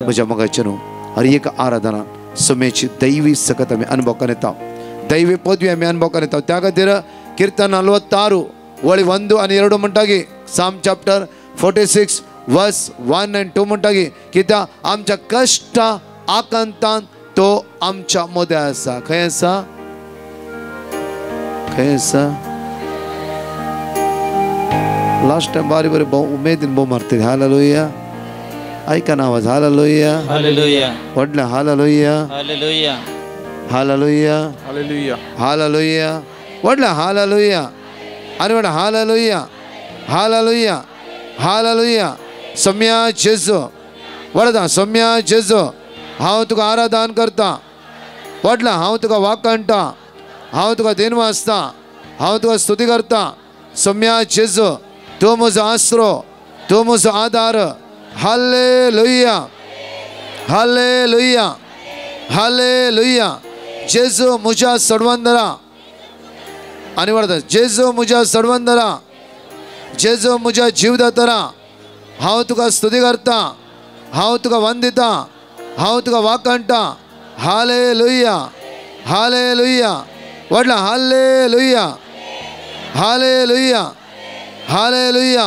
म्हज्या मोगाचें हर एक आराधना सोम्याची दैवी सकत आमी अनुभवान येता, दैवी पदवी आमी अनुभवान येता। त्या खातीर कीर्तन 46 वळी 1 आनी 2 म्हणटा की साम चॅप्टर 46 वर्स 1 and 2 म्हणटा की कित्या आमच्या कष्ट आकांतान तो आमच्या मोद्या आसा। खंय आसा? खंय आसा? लास्ट टाइम बारी बारी उमेदीन भोव मारतली। हालेलुया, ऐका ना आवाज। हालेलुया, हालेलुया, व्हडले hallelujah, hallelujah, hallelujah, hallelujah, hallelujah, व्हडले हालेलुया आनी व्हडले हालेलुया, हालेलुया, हालेलुया। सम्या जेजू व्हडा सम्या जेजू हांव तुका आराधन करता, व्हडला हांव तुका वाकणटा, हांव तुका दिनवासता, हांव तुका स्तुती करता। सम्या जेजू तूं म्हजो आसरो, तूं म्हजो आदार। Hallelujah, hallelujah, hallelujah. जेजू म्हज्या सडवंदरा आनी व्हडा जेजू म्हज्या सडवंदरा, जेजू म्हज्या जीवदातरा हांव तुका स्तुती करता, हांव तुका वंदिता, हांव तुका वाकणटा। हालेलुया, हालेलुया, व्हडला हालेलुया, हालेलुया, हालेलुया।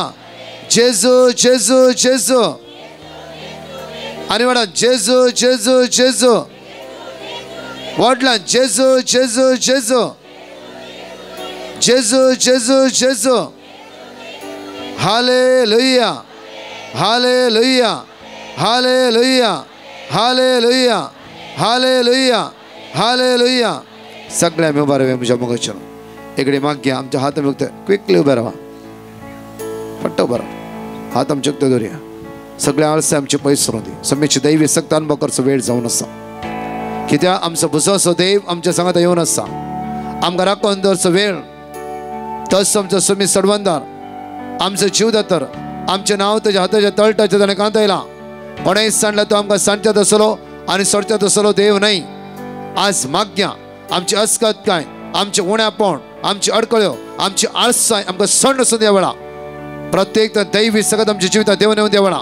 जेजू जेजू जेजू आनी व्हडा जेजू जेजू जेजू, व्हडला जेजू जेजू जेजू, जेजू जेजू जेजू। Hallelujah, hallelujah, hallelujah, hallelujah, hallelujah, hallelujah. सगळे आमी उबा रावया म्हज्या मोगाचेर। एकडे मागया आमच्या हात आमी क्विकली उबे रावा, फट्ट उबा रावा, हात आमचे उक्ते दवरया। सगळे आळसे आमचे पयस सरून दी। सम्याची दैवी सक्त अनुभव करचो वेळ जावन आसा, कित्याक आमचो बुजोसो देव आमच्या सांगात येवन आसा। आमकां राखोवन दवरचो वेळ तस आमचो समी सडवंदार, आमचो जीवदातर, आमचें नांव ताच्या हाताच्या तळटाच्या ताणें कांतयला। कोणेंय सांडला तो आमकां सांडच्यात आसलो आनी सोडच्यात आसलो देव न्हय। आज मागया आमची अस्कतकाय, आमचे उण्यापण, आमची अडकळ्यो, आमची आळसाय आमकां सण आसूं द्या वेळा। प्रत्येक दैवी सगत आमच्या जिवितांत देव येवन द्या वेळा।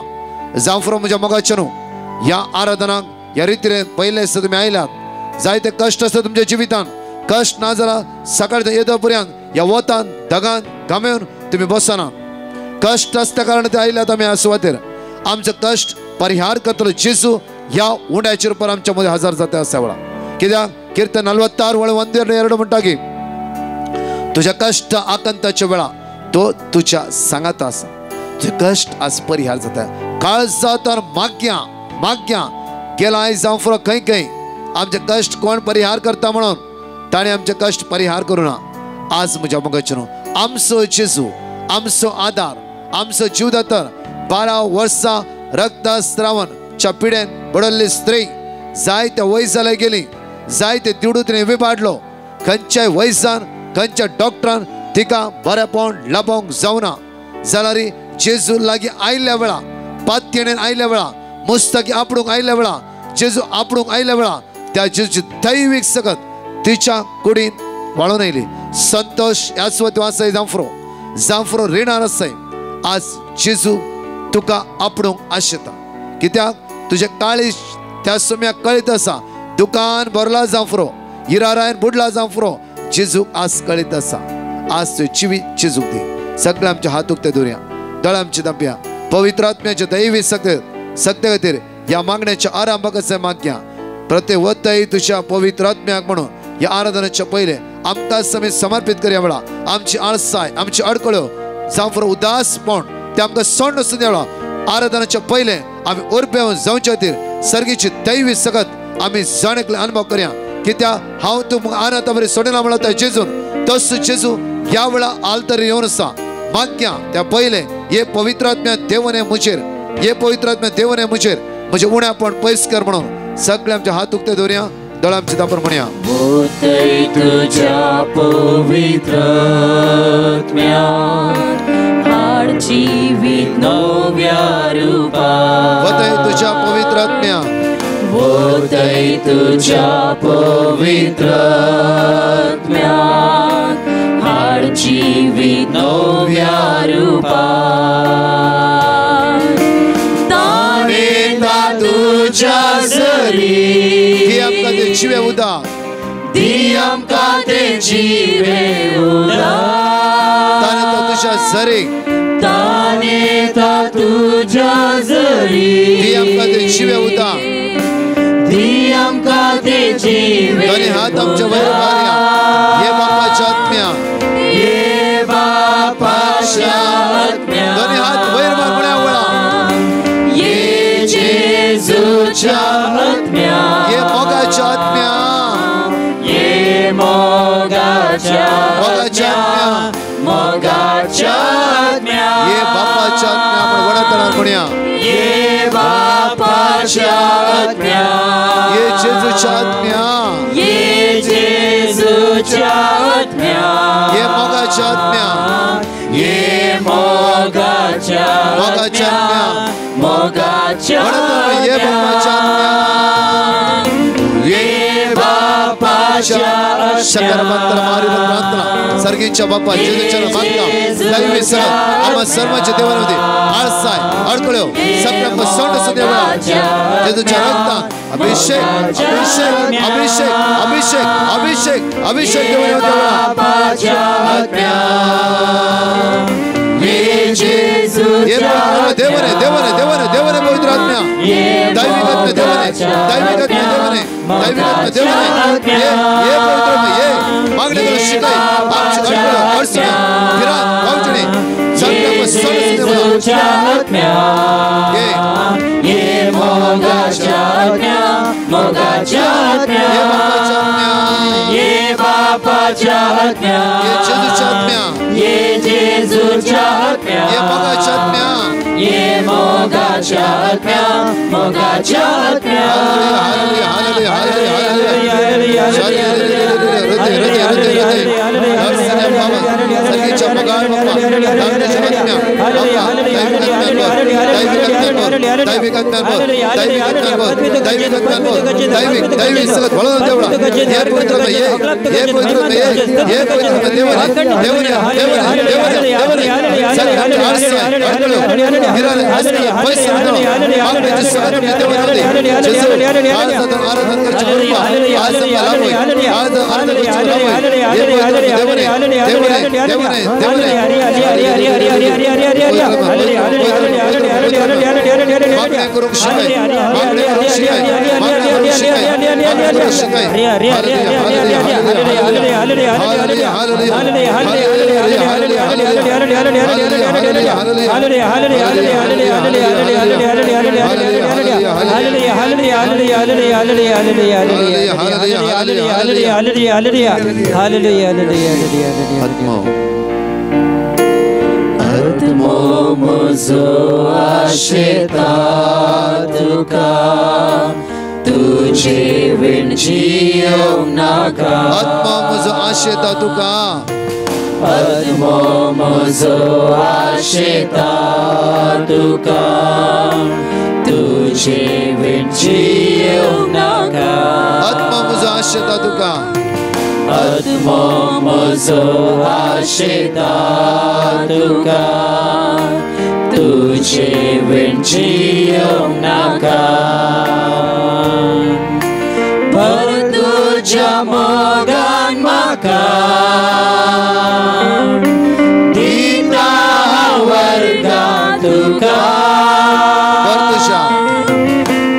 जावं म्हज्या मोगाचें ह्या आराधनाक ह्या रितीन पयले दिसा तुमी आयल्यात। जायते कश्ट आसता तुमच्या जिवितांत, कश्ट ना जाल्यार सकाळच्या येदो पर्यंत ह्या वतान धगान घामेवन तुमी बसना। कश्ट आसता कारण ते आयल्यात आमी ह्या सुवातेर। आमचे कश्ट परिहार करतलो जेजू ह्या उंड्याच्या रुपान आमच्या मदीं हजर जाता आसा वेळा। कित्याक कीर्तन 46 वळी 1 and 2 म्हणटा की तुझ्या कश्ट आकांताच्या वेळा तो तुझ्या सांगात आसा, तुझे कश्ट आज परिहार जाता। काळजा तर मागया, मागया। गेला आयज जावं फुडें खंय खंय आमचे कश्ट कोण परिहार करता म्हणून ताणें आमचे कश्ट परिहार करूना। आज म्हज्या मोगाचेर आमचो जेजू, आमचो आदार, आमचो जीवदातर, 12 वर्सां रक्तस्रावाच्या पिडेन बडल्ली स्त्री, जायत्या वयसाले गेली, जायते दिवडू तिणें विबाडलो। खंयच्याय वयसान, खंयच्या डॉक्टरान तिका बरेपण लाभोंक जावना जाल्यार जेजू लागीं आयल्या वेळा, पातयेणेन आयल्या वेळा, मुस्तकी आपणूक आयल्या वेळा, जेजू आपणूक आयल्या वेळा त्या जेजूची दैवीक सकत तिच्या कुडीन वाळून आयली। संतोष ह्या सुवात आसाय जांफरो रिणार आसाय। आज जेजू तुका आपणूक आशेता, कित्याक तुझे काळीज त्या सोम्याक कळीत आसा। दुकान भरला जांफरो, हिरारायन बुडला जांफरो, जेजू आज कळीत आसा। आज तुवें जिवीत जेजूक दी। सगळे आमचे हात उक्ते दवरया, दोळे आमचे धांपया। पवित्र आत्म्याचे दैवी सक्ते खातीर ह्या मागण्याच्या आरंभाक मागया। प्रत्येक वतय तुझ्या पवित्र आत्म्याक म्हणून ह्या आराधनेच्या पयले आमकां समेत समर्पित करया वेळा। आमची आळसाय, आमची अडकळ्यो, जावं उदासपण ते आमकां सोड आसूं द्या वेळा। आराधनेच्या पयले आमी उरबेवन जावचे खातीर सर्गीची दैवी सकत आमी जाणेकले अनुभव करया। कित्याक हांव तुमकां आराधना बरी सोडिना म्हणटा जेजून, तस जेजू ह्या वेळा आल्तर येवन आसा। मागया त्या पयले हे पवित्र आत्म्या देवने मुजेर, हे पवित्र आत्म्या देवने मुजेर म्हजे उण्यापण पयस कर म्हणून सगळे आमचे हात उक्ते दवरया, दोळे आमचे धांपून म्हणया। वतय तुझ्या पवित्र आत्म्यात हाड जीवित नव्या रूपात। वतय तुझ्या पवित्र आत्म्यात, वतय तुझ्या पवित्र आत्म्यात हाड जीवित नव्या रूपात। ताणे तू तुझ्या जरी दी आमकां ते जिवे उदक दी आमकां ते जिवे उदक ताने तो तुझ्या झरीक ताने ता तुझ्या जरी दी आमकां ते जिवे उदक दी आमकां ते जिवे दोन्ही हात आमच्या वयर मारया ये बापाच्या आत्म्या ये बापाच्या आत्म्या दोन्ही हात वयर मार म्हण्या वळा ये जेजूच्या आत्म्या ये मोगाच्या आत्म्या ये मोगाच्या मोगाच्या आत्म्या मोगाच्या आत्म्या ये बापाच्या आत्म्या आपण वडत राहणार म्हणया ये बापाच्या आत्म्या ये जेजूच्या आत्म्या ये जेजूच्या आत्म्या ये मोगाच्या आत्म्या ये मोगाच्या मोगाच्या आत्म्या मोगाच्या वडत ये बापाच्या आत्म्या ये बापाच्या शकर मंत्र मारी प्रार्थना सर्गीच्या बापा जेजूच्या नामांतला दैवी सगळ आम्हा सर्वांच्या देवामध्ये आळसाय अडकळ्यो सगळ्या सोंड सुदेवा जेजूच्या रक्तान अभिषेक अभिषेक अभिषेक अभिषेक अभिषेक अभिषेक देवा बापाच्या आत्म्या ये जेजू ये देवने देवने देवने देवने पवित्र आत्म्या दैविक आत्म्या देवने दैविक आत्म्या देवने दैविक आत्म्या देवने ये पवित्र आत्म्या ये मागणे करून शिकाय आमची अडकळ्यो अडचणी विराट भावजणी सगळ्या सोंड सुदेवा आत्म्या ये मोगाच्या आत्म्या मोगाच्या आत्म्या ये बापाच्या आत्म्या ये बापाच्या आत्म्या ये जेजूच्या आत्म्या ये मोगाच्या आत्म्या ये मोगाच्या आत्म्या मोगाच्या आत्म्या हालेलुया हालेलुया हालेलुया हालेलुया हृदय हृदय हृदय दर्शने बाबा सगळीच्या मगाळ बाबा दांडेच्या आत्म्या दैविक आत्म्या दैविक दैविक सगळं वळण देवळा हे पवित्र ये पवित्र ये पवित्र देवने देवने देवने देवने सगळ्या आळसाय अडकळ्यो हिराले हसले पैसे मिळो मागण्याची सगळ्या देवने जेजू आराधन करची कृपा आज लाभोय आज आराधन करची लाभोय हे पवित्र देवने देवने देवने देवने मागणे करून शिकाय मागणे करून शिकाय मागणे करून शिकाय मागणे करून शिकाय हालेलुया हालेलुया हालेलुया आत्मो म्हजो आशेता तुका तुजे विण जियोंक नाका आत्मा म्हजो आशेता तुका आत्मो म्हजो आशेता तुका तुजे विण जियोंक नाका आत्मा म्हजो आशेता तुका आत्मो म्हजो आशेता तुका तुजे विण जियोंक नाका पर तुज्या मोगान म्हाका दिता वर्गा तुका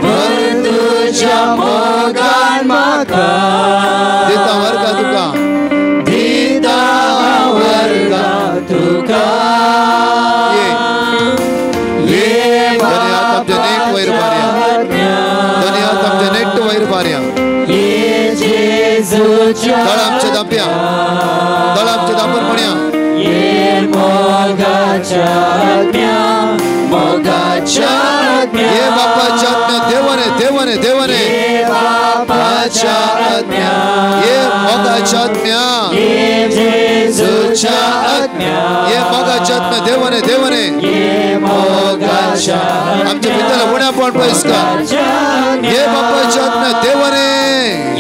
पर तुज्या मोगान म्हाका दिता वर्गा तुका दिता वर्गा तुका ये आमच्या नेट वयर मारया धन्यवाद आमच्या नेट वयर मारया ये जेजूच्या दळ आमच्या दांप्या दळ आमच्या दांपर म्हणया ये मोगाच्या आत्म्या मोगाच्या आत्म्या ये बापाच्या आत्म्या देवने देवने देवने ये बापाच्या आत्म्या ये मोगाच्या आत्म्या ये जेजूच्या आत्म्या ये मोगाच्या आत्म्या देवने देवने ये मोगाच्या आमच्या भितर उण्या पण पळयस का ये बापाच्या आत्म्या देवने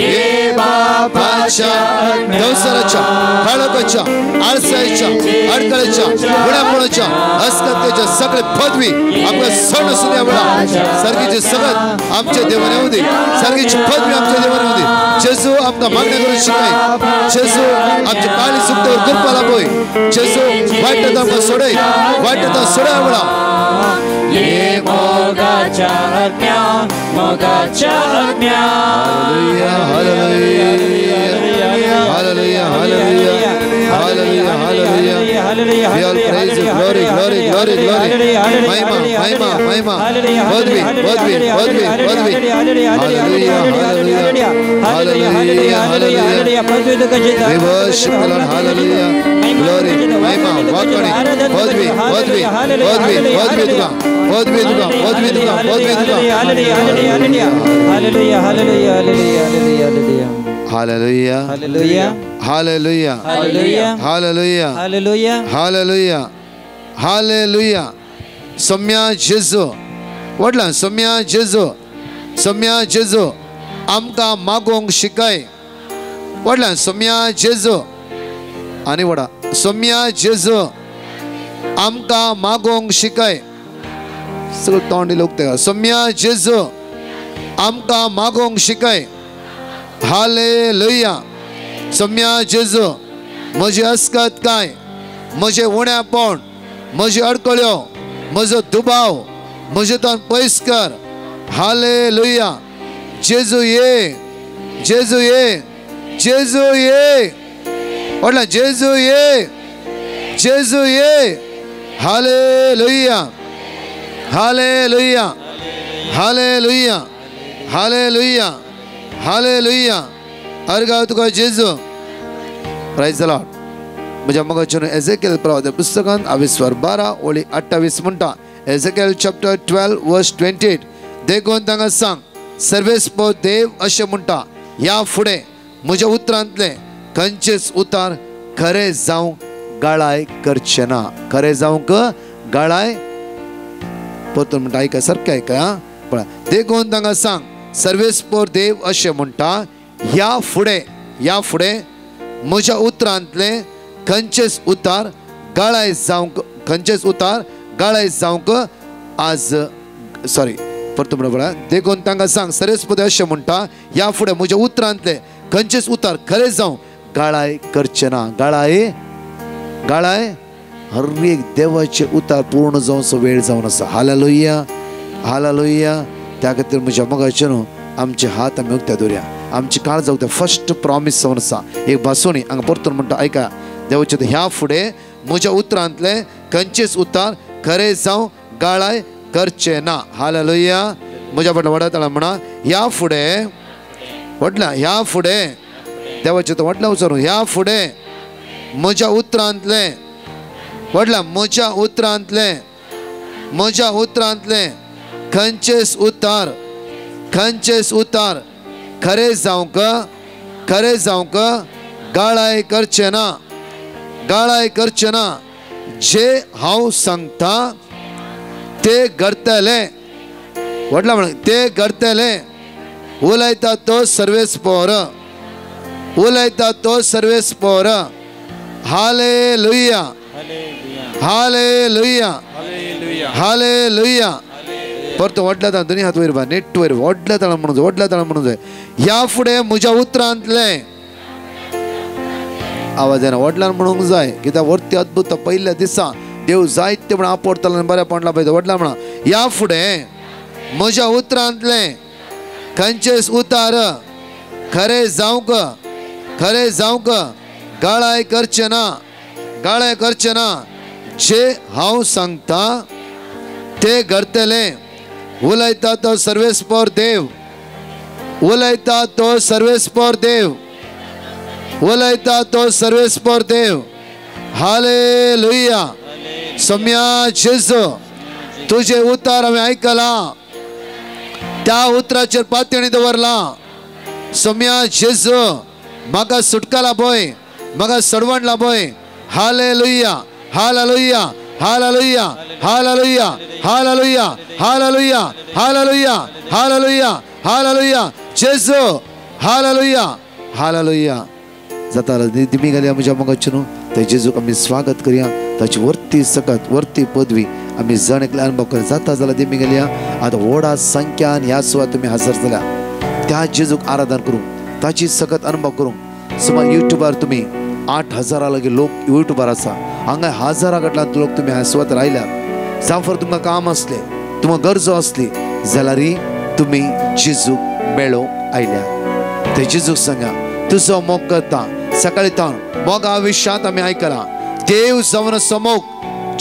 ये बापाच्या मोगाच्या दवसाराच्या काळोखाच्या आळसाच्या अडथळ्याच्या गुणामुळाच्या अस्कतेच्या सगळे पदवी आपल्या सण सुद्धा वेळा सारखीचे सगळं आमच्या देवाने होऊ दे सारखीची पदवी आमच्या देवाने होऊ दे जेजू आमका मागण्या करून शिकाय जेजू आमच्या काळी सुखतेवर कृपा लाभोय जेजू वाईटता सोडय वाईटता सोडा वेळा ये मोगाच्या आज्ञा मोगाच्या आज्ञा Hallelujah, hallelujah, hallelujah, hallelujah, hallelujah. We all praise you, glory, glory, glory, glory. Mahima, mahima, mahima. Bodvi, bodvi, bodvi, bodvi. Hallelujah, hallelujah, hallelujah, hallelujah. We worship the Lord, hallelujah. Glory, mahima, walk on it. Bodvi, bodvi, bodvi, bodvi tuka, bodvi tuka, bodvi tuka, bodvi tuka. Hallelujah, hallelujah, hallelujah, hallelujah. Hallelujah. Hallelujah. Hallelujah. Hallelujah. Hallelujah. Hallelujah. Hallelujah. Hallelujah. Samya Jesu. Whatla Samya Jesu. Samya Jesu. Amka magong shikai. Whatla Samya Jesu. Ani wada. Samya Jesu. Amka magong shikai. Sugul tondi lukte. Samya Jesu. Amka magong shikai. Hallelujah सम्या जेजू म्हजी अस्कत काय म्हजे उण्यापण म्हजी अडकळ्यो म्हजो दुबाव म्हजे तन पयस कर हालेलुया जेजू ये जेजू ये जेजू ये म्हटलं जेजू ये जेजू ये hallelujah hallelujah hallelujah hallelujah Hallelujah. Arga tuka Jesu. Praise the Lord. Muja magachunu Ezekiel pravada pustakan 12 oli 28 munta. Ezekiel chapter 12 verse 28. देगोंतांगा सांग सर्वेस्पो देव अशे म्हणटा या फुडे म्हज्या उतरांतले खंयचेच उतार खरे जावंक गाळाय करचे ना खरे जावंक गाळाय परतून म्हणटा ऐका सारकें ऐका पळय देगोंतांगा सांग सर्वेस्पोर देव अशे म्हणटा या फुडे म्हज्या उतरांतले खंयचेच उतार गाळाय जावंक आज सॉरी परतून म्हणटा देखून तांकां सांग सर्वेस्पोर अशे म्हणटा या फुडे म्हज्या उतरांतले खंयचेच उतार खरे जावंक गाळाय करचे ना गाळाय हर एक देवाचे उतार पूर्ण जावचो वेळ जावन आसा हालेलुया हालेलुया त्या खातीर म्हज्या मोगाचे न्हू आमचे हात आमी उक्त्या दवरया आमची काळ जावं फर्स्ट प्रॉमिस जावन आसा एक भासोणी हांगा परतून म्हणटा ऐका देवाचे ह्या फुडें म्हज्या उतरांतले खंयचेच उतार खरे जावं गाळाय करचे ना हालेलुया म्हज्या फाटल्या वडाताळा म्हणा ह्या फुडें वडल्या ह्या फुडें देवाचे वडल्या विचारूं ह्या फुडें म्हज्या उतरांतले वडल्या म्हज्या उतरांतले खंयचेच उतार खरे जावंक गाळाय करचे ना जे हांव सांगता ते घडतले वडला म्हण ते घडतले उलयता तो सर्वेस्पोर हालेलुया हालेलुया हालेलुया परतो वडल्या ताळ दोनी हात वयर बा नेट वयर वडल्या ताळ म्हणून जाय ह्या फुडें म्हज्या उतरांतले आवाजान वडल्यान म्हणूंक जाय कित्याक वर्ती अद्भुत पयल्या दिसा देव जायते म्हण आपडतालो बरेपण लाभयता वडल्या म्हणा ह्या फुडें म्हज्या उतरांतले खंयचेच उतार खरे जावंक गाळाय करचे ना जे हांव सांगता ते घडतले उलयता तो सर्वेस्पोर देव हालेलुया सम्या जेजू तुझे उतार हांवें आयकला त्या उतराचेर पातयणी दवरला सम्या जेजू म्हाका सुटका लाभय म्हाका सडवण लाभय hallelujah hallelujah hallelujah hallelujah hallelujah hallelujah hallelujah hallelujah hallelujah जेजू हालेलुया हालेलुया जाता दिमी घालया म्हज्या मोगाचें थंय जेजूक आमी स्वागत करया ताची वर्ती सकत वर्ती पदवी आमी जण एकले अनुभव कर जाता जाल्यार दिमी घालया आतां व्हडा संख्यान ह्या सुवात तुमी हजर जाल्या त्या जेजूक आराधन करूं ताची सकत अनुभव करूं सुमार युट्यूबार तुमी 8,000 लगे लोक युट्यूबार आसा हांगा 1000 गटलांत लोक तुमी ह्या सुवात रायल्यात जावं तुमकां काम असलें तुमकां गरजो असली जाल्यार तुमी जेजूक मेळो आयल्या ते जेजूक सांगा तुजो मोग करता सकाळी तावन मोग आयुश्यांत आमी आयकला देव जावन असो मोग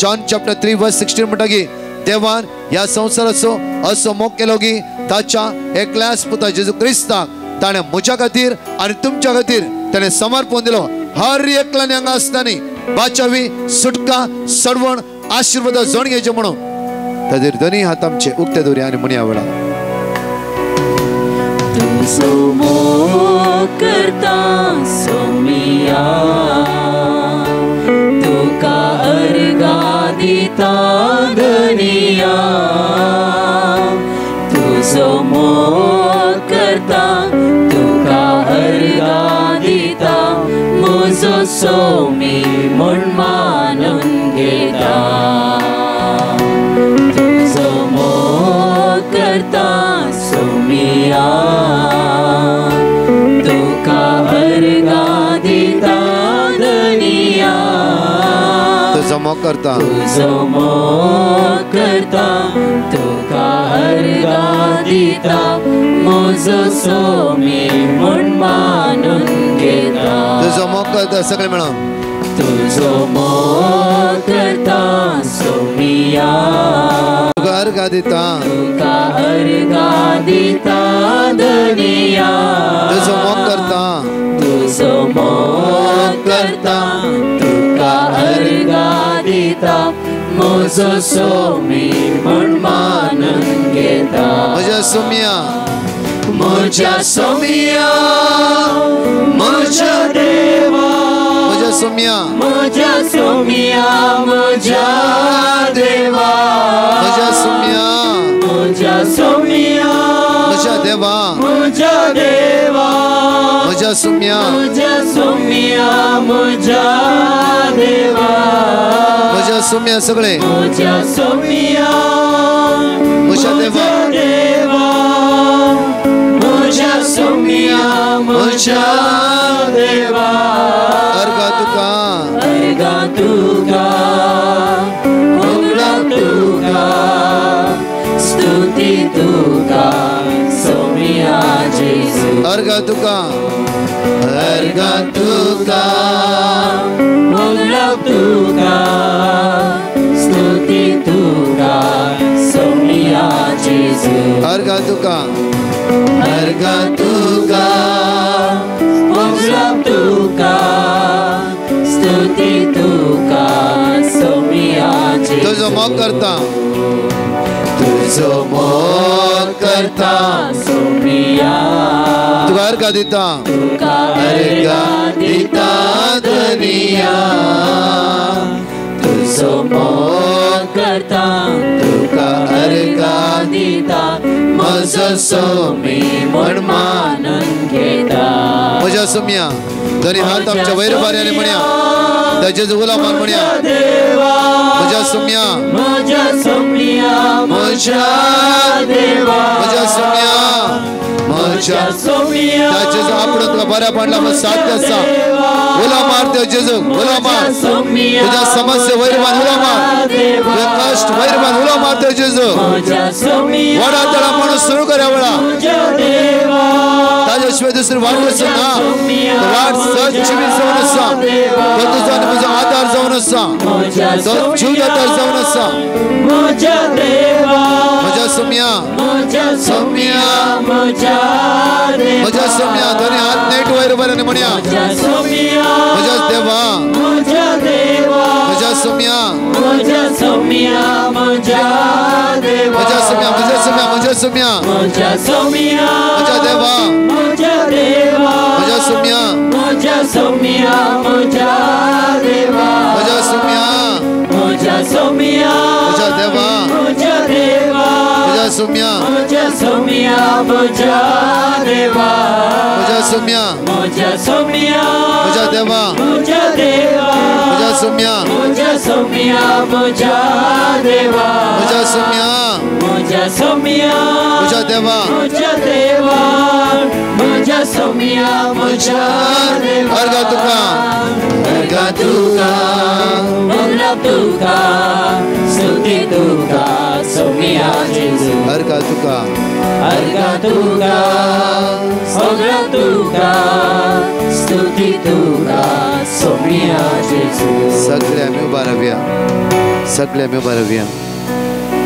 जॉन चॅप्टर 3 वर्स 16 म्हणटा की देवान ह्या संवसाराचो असो मोग केलो की ताच्या एकल्याच पुता जेजू क्रिस्ताक ताणें म्हज्या खातीर आनी तुमच्या खातीर ताणें समर्पण दिलो हर एकल्यान हांगा आसतना बाचावी सुटका सडवण आशिर्वाद जण घेवचे म्हणून ताजेर दोनी हात आमचे उक्ते दवरया आनी म्हणया वेळा तुजो मोग करता सोमिया तुका अर्घा दिता धनिया तुजो मोग करता तुका अर्घा दिता म्हजो सोमी म्हूण मानून घेता तुजो मोग करता सोमिया तुका अर्घा दिता धनिया तुजो मोग करता तुजो मोग करता तुका अर्घा दिता म्हजो सोमी म्हूण मानून घेता तुजो मोग करता सगळे मेळून तुजो मोग करता सोमिया तुका अर्घा दिता तुका अर्घा दिता धनिया तुजो मोग करता तुजो मोग करता तुका अर्घा दिता म्हजो सोमी म्हूण मानून घेता म्हज्या सोमिया म्हज्या सोमिया म्हज्या देवा म्हज्या सोमिया म्हज्या सोमिया म्हज्या देवा म्हज्या सोमिया म्हज्या सोमिया म्हज्या देवा म्हज्या देवा म्हज्या सोमिया म्हज्या सोमिया म्हज्या देवा म्हज्या सोमिया सगळे म्हज्या सोमिया म्हज्या देवा देवा म्हज्या सोमिया म्हज्या देवा अर्घा तुका अर्घा तुका उगडा तुका स्तुती तुका सोमिया जेजू अर्घा तुका अर्घा तुका उगडा तुका स्तुती तुका सोमिया जेजू अर्घा तुका अर्घा तुका उगडा तुका स्तुती तुका सोमिया जेजू तुजो मोग करता तुजो मोग करता सोमिया तुका अर्घा दिता तुका अर्घा दिता धनिया तुजो मोग करता तुका अर्घा दिता म्हजो सोमी म्हूण मानून घेता म्हज्या सोमिया दोनी हात आमच्या वयर बाऱ्याने म्हणया ताजेच गुलामान म्हणया देवा म्हज्या सोमिया म्हज्या सोमिया म्हज्या देवा म्हज्या सोमिया म्हज्या सोमिया ताजेच आपण तुका बऱ्या पडला मग साथ आसा उला मार ते जेजू उला मार तुझ्या समस्या वयर मान उला मार तुझे कष्ट वयर मान उला मार ते जेजू वडा तळा म्हणून सुरू करा वडा ताजे शिवाय दुसरी वाट नसा ना वाट सच जीवन जावन आसा तो तुझा आणि म्हजो आधार जावन आसा तो जीवदातार जावन आसा म्हज्या सोमिया सोमिया म्हज्या सोमिया दोनी हात नेट वयर बऱ्याने म्हणया म्हज्या देवा म्हज्या सोमिया म्हज्या सोमिया म्हज्या सोमिया म्हज्या सोमिया म्हज्या देवा म्हज्या सोमिया म्हज्या सोमिया म्हज्या देवा म्हज्या सोमिया म्हज्या सोमिया म्हज्या देवा म्हज्या देवा म्हज्या सोमिया म्हज्या सोमिया म्हज्या देवा म्हज्या मुझा सौम्या मुझा सौम्या मुझा देवा मुझा देवा मुझा सौम्या मुझा सौम्या मुझा देवा मुझा सौम्या मुझा सौम्या मुझा देवा मुझा देवा मुझा सौम्या मुझा देवा अर्घा तुका मंगला तुका स्तुती तुका सौम्या जेजू अर्घा तुका अर्घा तुका मंगला तुका स्तुती तुका सौम्या जेजू सगळे आम्ही उभा राहूया सगळे आम्ही उभा राहूया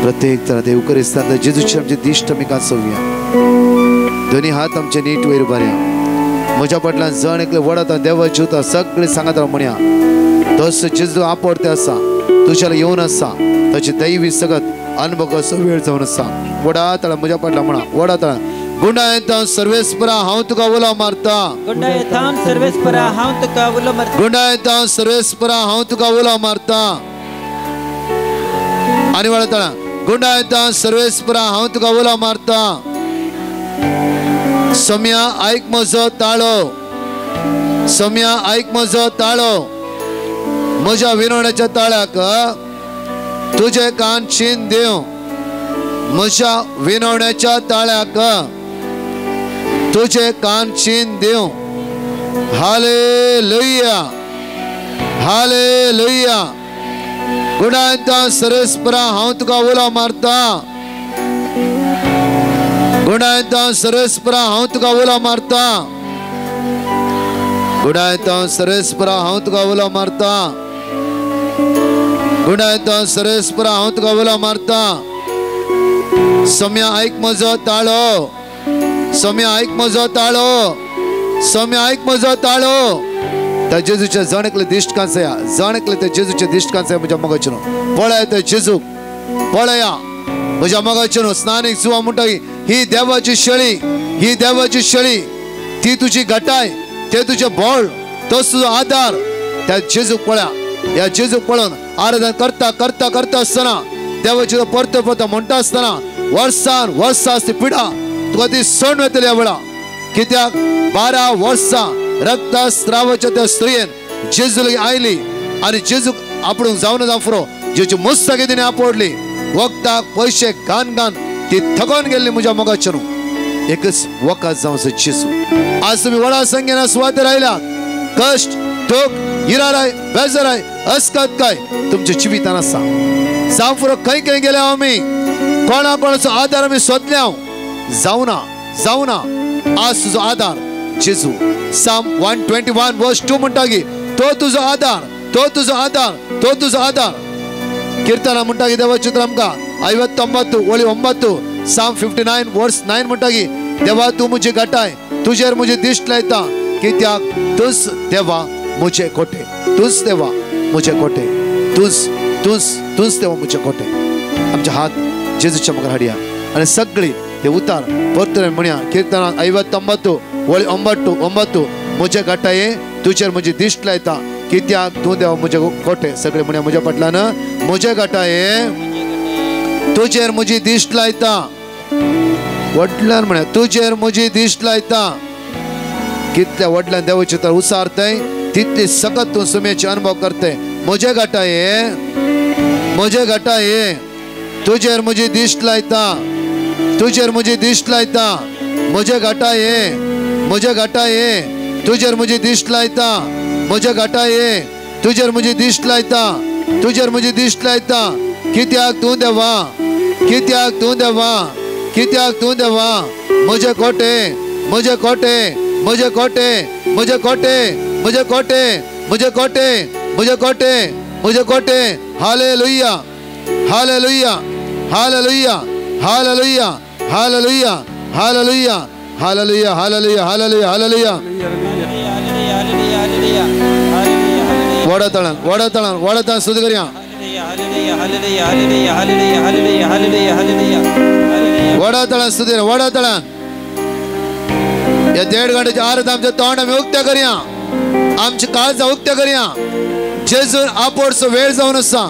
प्रत्येक जण देवकरिस्तान जेजूची आमचे दिश्ट आमी कांचोवया दोन्ही हात आमचे नीट वयर उबारया म्हज्या फाटल्यान जण एकले वडता देवाची उता सगळे सांगात म्हणया तस जेजू आपोडते आसा तुज्याला येवन आसा ताची दैवी सगत अनुभव असो वेळ जावन आसा वडा तळा म्हज्या फाटल्यान म्हणा वडा तळा गुंडा येता सर्वेस्परा हांव तुका उलो मारता गुंडा येतां सर्वेस्परा हांव तुका उलो मारता गुंडा येता सर्वेस्परा हांव तुका उलो मारता आणि वडा तळा गुंडा येता सर्वेस्परा हांव तुका उलो मारता सौम्या ऐक म्हजो ताळो सौम्या ऐक म्हजो ताळो म्हज्या विनवण्याच्या ताळ्याक तुझे कान शीन देव म्हज्या विनवण्याच्या ताळ्याक तुझे कान शीन देव हालेलुया हालेलुया गुणांता सरस्परा हांव तुका उलो मारता गुणांता सरस्परा हांव तुका उलो मारता गुणांता सरस्परा हांव तुका उलो मारता गुणांता सरस्परा हांव तुका उलो मारता सौम्या ऐक म्हजो ताळो सौम्या ऐक म्हजो ताळो सौम्या ऐक म्हजो ताळो त्या जेजूच्या जणकले दिश्ट कांचया जणकले त्या जेजूचे दिश्ट कांचया म्हज्या मोगाचेर पळय त्या जेजूक पळया म्हज्या मोगाचेर स्नानीक सुवा म्हणटा ही देवाची शेळी ती तुजी घटाय ते तुझे बोळ तोच तुजो आधार त्या जेजूक पळया या जेजूक पळोवन आराधना करता करता करता आसतना देवाची परतो परतो म्हणटा आसतना वर्सान वर्सां ती पिडा तुका ती सण येतली ह्या वेळा कित्याक 12 वर्सां रक्तस्रावाच्या त्या स्त्रियेन जेजू लागीं आयली आनी जेजूक आपणूक जावन फुरो जेची मुस्तकी तिणें आपडली वखदाक पयशे घान घान ती थकोन गेल्ली म्हज्या मोगाचेर एकच वखद जावं जेजू आज तुम्ही वडा संख्येन सुवातेर आयल्यात कष्ट दुख इराराय बेजाराय अस्कत काय तुमच्या जिवितान आसा जावं फुरो खंय खंय गेले आमी कोणा कोणाचो आधार आमी सोदल्या जावना आज तुजो आधार जेजू साम 121 वर्स 2 म्हणटा की तो तुजो आधार कीर्तना म्हणटा की देवाची आमकां 59 ओळी 9 साम 59 वर्स 9 म्हणटा की देवा तू मुझे घटाय तुझेर मुझे दिश्ट लायता कित्याक तुस देवा मुझे कोटे तुस देवा मुझे कोटे तुस देवा मुझे कोटे आमचे हात जेजूच्या मुखार हाडया आनी सगळी ते उतार परतून म्हणया कीर्तना 59 ओळी 9 मुझे घटाये तुझेर मुझे दिश्ट लायता कित्याक तू देवा मुझे कोटे सगळे म्हणया म्हज्या फाटल्यान मुझे घटाये तुझेर मुझी दिश्ट लायता वडल्यान म्हळ्यार तुझेर मुझी दिश्ट लायता कितल्या वडल्यान देवाची तर उसारतय तितली सकत तू सुमेचे अनुभव करते म्हजे घटाये तुझेर मुझी दिश्ट लायता तुझेर मुझी दिश्ट लायता म्हजे घटाये तुझेर मुझी दिश्ट लायता म्हजे घटाये तुझेर मुझी दिश्ट लायता कित्याक तू देवा म्हजे कोटे hallelujah hallelujah hallelujah hallelujah hallelujah hallelujah hallelujah hallelujah hallelujah hallelujah vada सुद्धा करूया वडा तळान या 1.5 घंटेच्या आरत आमच्या तोंड आम्ही उक्त्या करूया आमची काळजा उक्त्या करूया जेजू आपोडचो वेळ जावन आसा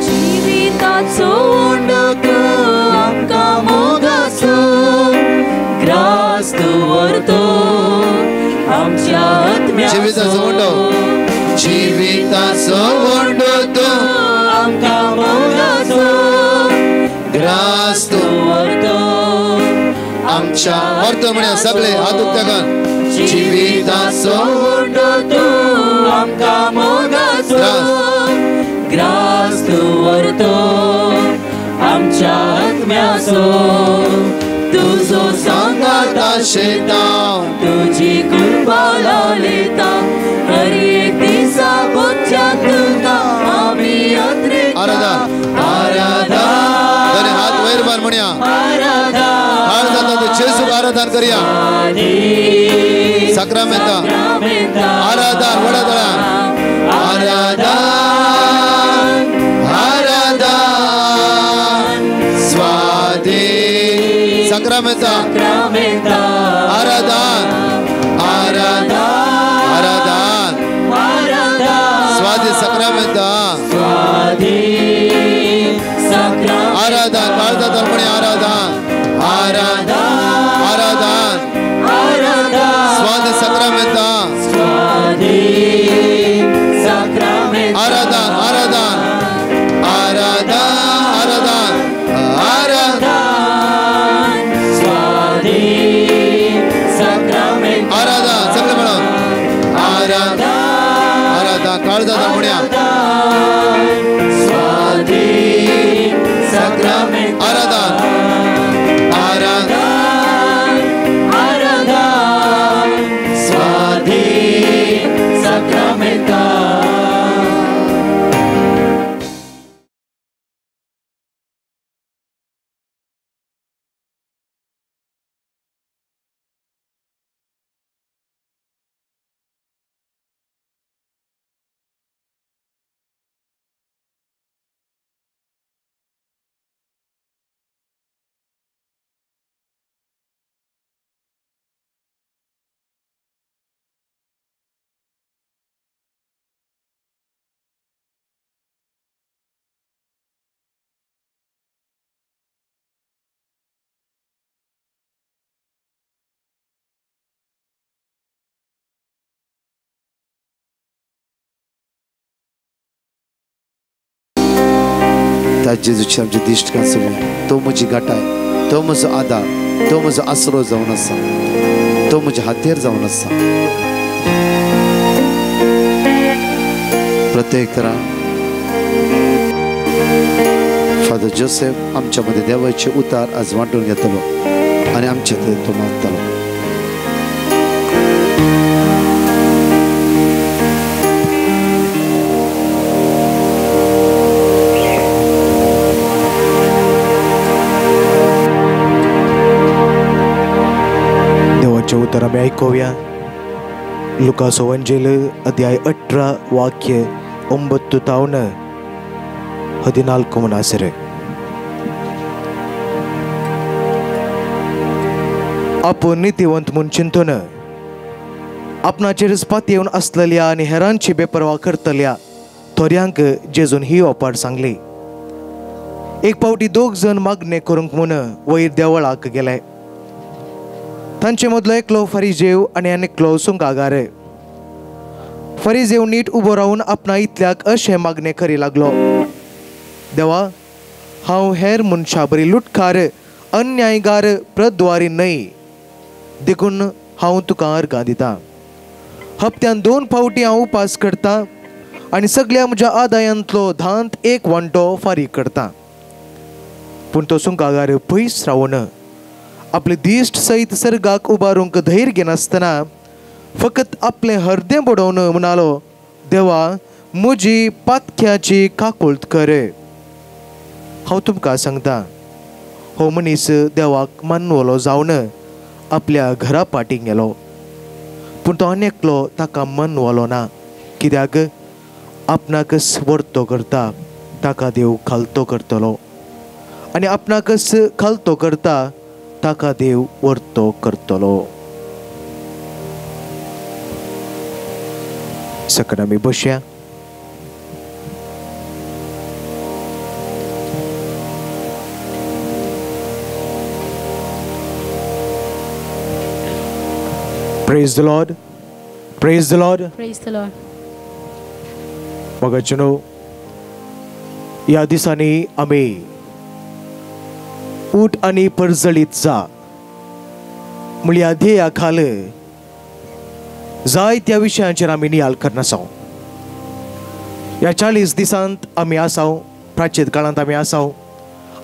जीविताचो जिविताचो वंडो जिविताचो वंडो तूं आमकां मोगाचो ग्रास तूं व्हरतो आमच्या व्हरतो म्हणे सगळे हात उक्ताकान जिविताचो वंडो तूं आमकां मोगाचो ग्रास तूं व्हरतो आमच्या आत्म्याचो तुजो सांगात आशेता तुजी कृपा लालयता हर एक दिसा बोच्या तुका आमी अत्रेता आराधा तने हात वयर बार म्हणया आराधा हाड जाता तो जेसूक आराधन करया सक्रामेंता आराधन वडदळा आराधन सक्रामेंता आराधन आराधन आराधन स्वादी सक्रामेंता आराधन काळजा धर्मणी आराधन आराधन आराधन स्वादी सक्रामेंता आराधन आराधन आराधन आराधन आराधन सगळे म्हणून आराधन आराधन काळजा धर्मण्या आराधन आराधन त्या जेजूची आमची दिश्ट का सगळं तो म्हजी गाठाय तो म्हजो आदार तो म्हजो आसरो जावन आसा तो म्हजे हातेर जावन आसा प्रत्येकरा फादर जोसेफ आमच्या मध्ये देवाचे उतार आज वांटून घेतलो आणि आमचे तो मागतलो उत्तर आम्ही ऐकूया लुकास एवंजेल अध्याय 18 वाक्य 9 ತಾವನ 14 ಮನಾಸರೆ आपण नीतिवंत म्हणून चिंतन आपणाचेर स्पात येवन असलेल्या आणि हेरांची बेपरवा करतल्या थोड्यांक जेजून ही ओपाट सांगली एक पावटी 2 जण मागणे करूंक म्हूण वयर देवळाक गेले तांचे मदलो एकलो फरिजेव आणि आनी एकलो सुंकागार फरिजेव नीट उबो रावन आपणा इतल्याक अशें मागणे करी लागलो देवा हांव हेर मनशा बरी लुटकार अन्यायगार प्रद्वारी न्हय देखून हांव तुका अर्गां दिता हप्त्यान 2 फावटी हांव उपास करता आनी सगळ्या म्हज्या आदायांतलो 10th वांटो फारीक करता पूण तो सुंकागार पयस रावन आपले दिश्ट सयत सर्गाक उबारूंक धैर्य घेनासतना फकत आपले हृदय बडोवन म्हणालो देवा म्हजी पातक्याची काकुळट कर हांव तुमकां सांगता हो मनीस देवाक मानवलो जावन आपल्या घरा पाटी गेलो पूण तो आनी एकलो ताका मानवलो ना कित्याक आपणाकच वर्तो करता ताका देव खालतो करतलो आनी आपणाकच खालतो करता ताका देव वर्तो करतलो सकट आमी बसया praise the Lord. Praise the Lord. मगचनो या दिसांनी आम्ही ऊट आणि परजळीत जा म्हळ्या ध्येया खाल जाय त्या विशयांचेर आमी नियाळ करना आसाव. या 40 दिसांत आमी आसाव, प्राचीन काळांत आमी आसाव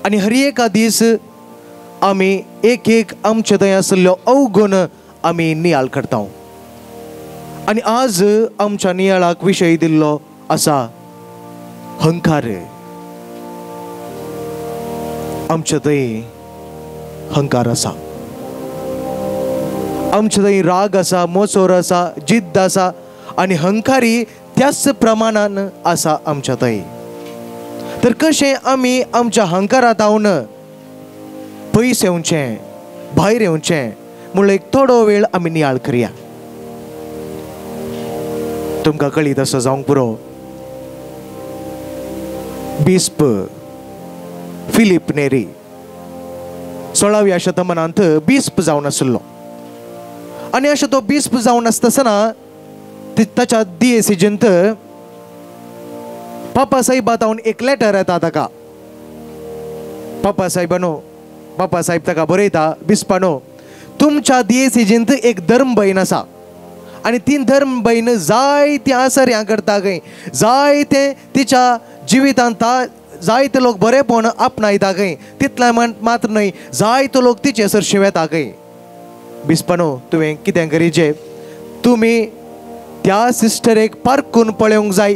आणि हर एका दीस आमी एक एक आमचे थंय आसल्लो अवगुण आमी नियाळ करता. आणि आज आमच्या नियाळाक विशय दिल्लो आसा हंकार. आमचे थंय हंकार आसा, आमचे थंय राग आसा, मोसोर आसा, जिद्द आसा आणि हंकारी त्याच प्रमाणान आसा आमच्या थंय. तर कशें आमी आमच्या हंकारांतावन पयस येवचें, भायर येवचें म्हणून एक थोडो वेळ आमी नियाळ करया. तुमकां कळीत असो जावंक पुरो, बिस्प फिलीप नेरी 16व्या शतमानांत बिस्प जावन आसलो. आणि अशें तो बिस्प जावन आसतना ताच्या दियेसीजेंत पापा साहेबातावन एक लेटर येता ताका. पापा साहेब ताका बरयता, बिस्पानो तुमच्या दियेसीजेंत एक धर्मबहीण आसा आणि ती धर्मबहीण जायती आसऱ्यां करता खंय, जायते तिच्या जिवितांत जायते लोक बरेपण आपणायता खंय, तितल्या मात्र न्हय जायतो लोक तिचे सरशी येता खंय. बिस्पानो तुवें कितें करीचें, तुमी त्या सिस्टरेक पारखून पळोवंक जाय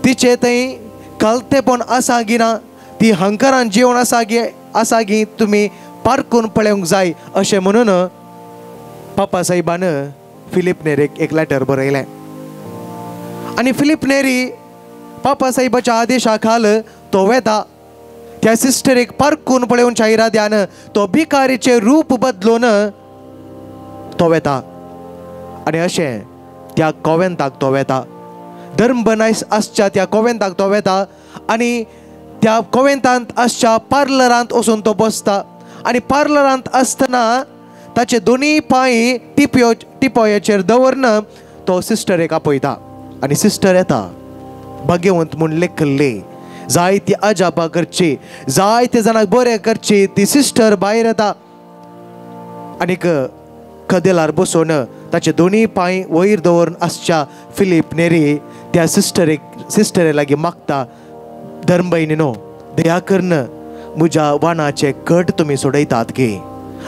तिचे थंय कालतेपण आसा गी ना, ती हंकारान जिवन आसा गी तुमी पारखून पळोवंक जाय अशें म्हणून पापा साहेबान फिलीप नेरीक एक लेटर बरयलें. आणि फिलीप नेरी पापा साहेबाच्या आदेशा खाल तो वेता त्या सिस्टरेक पारखून पळोवच्या इराद्यान तो भिकारीचे रूप बदलून तो वेता. आणि अशें त्या कॉवेंताक तो वेता, धर्मबनायस आसच्या त्या कॉवेंताक तो वेता आणि त्या कॉवेंतांत आसच्या पार्लरांत वचून तो बसता. आणि पार्लरांत आसतना ताचे दोनी पांय टिपयाचेर दवरन तो सिस्टरेक आपयता. आणि सिस्टर येता भाग्यवंत म्हूण लेखल्ली, जायती आजापा करची, जायते जाणांक बरें करची. ती सिस्टर भायर येता आनीक कदेलार बसून ताचे दोनी पांय वयर दवरून आसच्या फिलीप नेरी त्या सिस्टरे लागीं मागता, धर्मबहिणीनो दया करन म्हज्या वानाचे कट तुमी सोडयतात गे.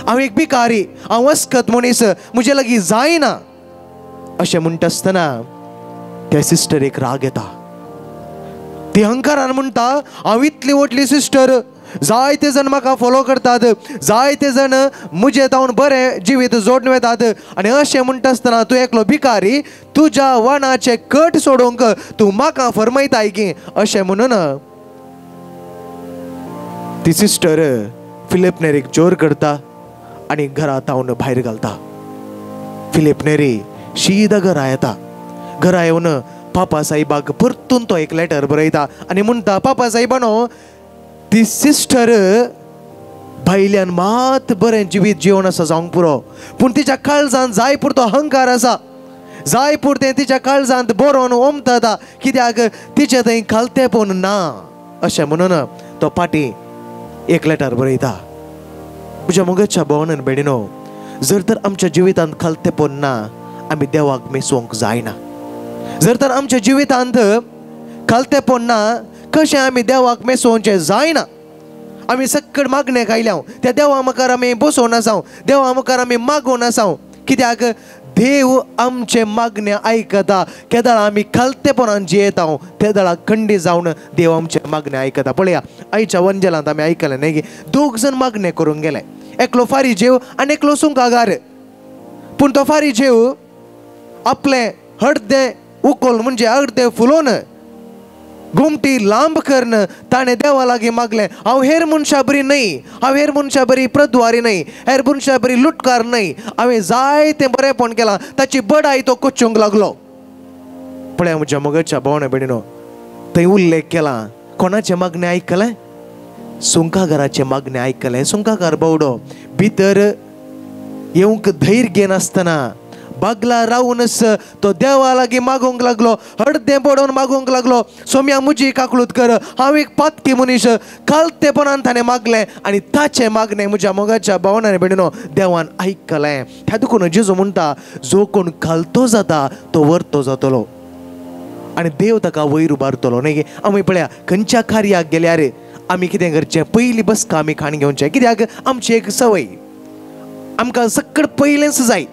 हांव एक भिकारी, हांव वस्कत मनीस, म्हजे लागीं जायना अशें म्हणटा आसतना त्या सिस्टरेक राग येता. ती हंकारान म्हणटा हांव इतली व्हडली सिस्टर, जायते जण म्हाका फॉलो करतात, जायते जण म्हजे तावन बरें जिवीत जोडून वेतात आणि अशें म्हणटा आसतना तूं एकलो भिकारी, तुज्या वानाचे कट सोडूंक तूं म्हाका फरमायताय की अशें म्हणून ती सिस्टर फिलीप नेरीक जोर करता आणि घरांत हांव भायर घालता. फिलीप नेरी शीद घरा येता. घरा येवन पापा साहेबाक परतून तो एक लेटर बरयता आणि म्हणटा, पापा साहेबानो ती सिस्टर भायल्यान मात बरें जिवीत जिवन आसा जावंक पुरो, पूण तिच्या काळजांत जाय पुरतो अहंकार आसा, जाय पुरतें तिच्या काळजांत बरोवन ओमतता, कित्याक तिचे थंय खालतेपण ना अशें म्हणून तो पाटी एक लेटर बरयता. म्हज्या मोगाच्या भोवनान बेडिनो, जर तर आमच्या जिवितांत खालतेपण ना आमी देवाक मेसोवंक जायना. जर तर आमच्या जिवितांत खालतेपण ना कशें आमी देवाक मेसोवचें जायना. आमी सक्कड मागणे कायल्या त्या देवा मुखार आमी बसोवन आसाव, देवा मुखार आमी मागोवन आसाव, कित्याक देव आमचे मागणे आयकता. केदाळ आमी खालतेपणान जियेता त्या दाळा खंडी जावन देव आमचे मागणे आयकता. पळया आयच्या वंजलांत आमी आयकलें न्ही, 2 जण मागणे करूंक गेले, एकलो फारीजेव आनी एकलो सुंकागार. पूण तो फारीजेव आपले हडदे उखोल म्हणजे अर्दे फुलोवन घुमटी लांब करन ताणें देवा लागीं मागलें, हांव हेर मनशा बरी न्हय, हांव हेर मनशा बरी प्रद्वारी न्हय, हेर मनशा बरी लुटकार न्हय, हांवें जायतें बरेंपण केलां, ताची बडाई तो कोच्चूंक लागलो. पळया म्हज्या मोगाच्या भावना बेडिनो, थंय उल्लेख केला कोणाचें मागणें आयकलें, सुंकागाराचें मागणें आयकलें. सुंकागार बावडो भितर येवंक धैर्य घेनासतना बागला रावूनच तो देवा लागी मागोंक लागलो, हडदें पडोवन मागोंक लागलो, सोम्या मुजी काकळूत कर, हांव एक पातकी मनीस. कालतेपणान ताणें मागलें आनी ताचें मागणें म्हज्या मोगाच्या भावनांनी बेडिनो देवान आयकलें. त्या देखून जेजू म्हणटा, जो कोण कालतो जाता तो वर्तो जातलो आनी देव ताका वयर उबारतलो. न्ही आमी पळया खंयच्या कार्याक गेल्यार आमी कितें करचें, पयली बसका आमी खाण घेवचें. कित्याक आमची एक संवय, आमकां सगळें पयलेंच जाय,